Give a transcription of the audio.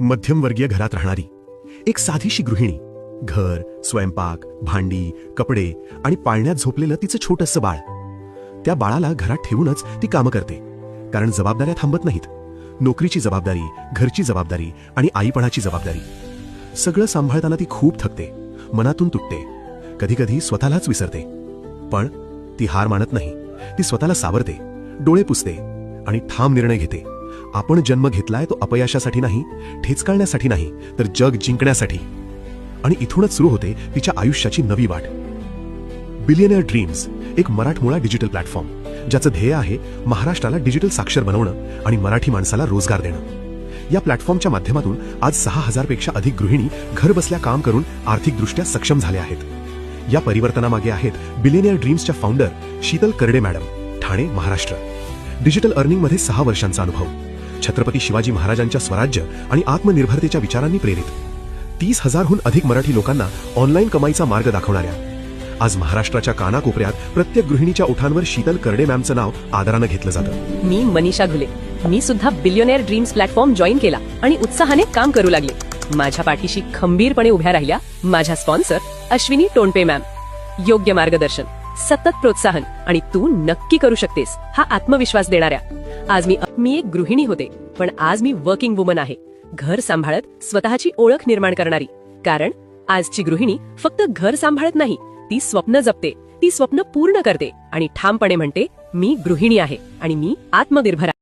मध्यमवर्गीय घरात राहणारी एक साधीशी गृहिणी, घर, स्वयंपाक, भांडी, कपडे आणि पाळण्यात झोपलेलं तिचं छोटंसं बाळ. त्या बाळाला घरात ठेवूनच ती कामं करते, कारण जबाबदाऱ्या थांबत नाहीत. नोकरीची जबाबदारी, घरची जबाबदारी आणि आईपणाची जबाबदारी, सगळं सांभाळताना ती खूप थकते, मनातून तुटते, कधीकधी स्वतःलाच विसरते. पण ती हार मानत नाही. ती स्वतःला सावरते, डोळे पुसते आणि ठाम निर्णय घेते. आपण जन्म घेतलाय तो अपयशासाठी नाही, ठेचकाळण्यासाठी नाही, तर जग जिंकण्यासाठी. आणि इथूनच सुरू होते तिच्या आयुष्याची नवी वाट. बिलियनियर ड्रीम्स, एक मराठमोळा डिजिटल प्लॅटफॉर्म, ज्याचं ध्येय आहे महाराष्ट्राला डिजिटल साक्षर बनवणं आणि मराठी माणसाला रोजगार देणं. या प्लॅटफॉर्मच्या माध्यमातून आज 6,000 पेक्षा अधिक गृहिणी घर बसल्या काम करून आर्थिकदृष्ट्या सक्षम झाल्या आहेत. या परिवर्तनामागे आहेत बिलियनियर ड्रीम्सच्या फाउंडर शीतल करडे मॅडम, ठाणे, महाराष्ट्र. डिजिटल अर्निंगमध्ये 6 वर्षांचा अनुभव, छत्रपती शिवाजी महाराजांच्या स्वराज्य आणि आत्मनिर्भरतेच्या विचारांनी प्रेरित, 30,000हून अधिक मराठी लोकांना ऑनलाईन कमाईचा मार्ग दाखवणाऱ्या. आज महाराष्ट्राच्या कानाकोपऱ्यात प्रत्येक गृहिणीच्या ओठांवर शीतल करडे मॅमचं नाव आदरानं घेतलं जातं. मी मनीषा घुले. मी सुद्धा बिलियनियर ड्रीम्स प्लॅटफॉर्म जॉईन केला आणि उत्साहाने काम करू लागले. माझ्या पाठीशी खंबीरपणे उभ्या राहिल्या माझ्या स्पॉन्सर अश्विनी टोणपे मॅम. योग्य मार्गदर्शन, सतत प्रोत्साहन आणि तू नक्की करू शकतेस हा आत्मविश्वास देणाऱ्या. आज मी एक गृहिणी होते, पण आज मी वर्किंग वुमन आहे, घर सांभाळत स्वतःची ओळख निर्माण करणारी. कारण आजची गृहिणी फक्त घर सांभाळत नाही, ती स्वप्न जपते, ती स्वप्न पूर्ण करते आणि ठामपणे म्हणते, मी गृहिणी आहे आणि मी आत्मनिर्भर आहे.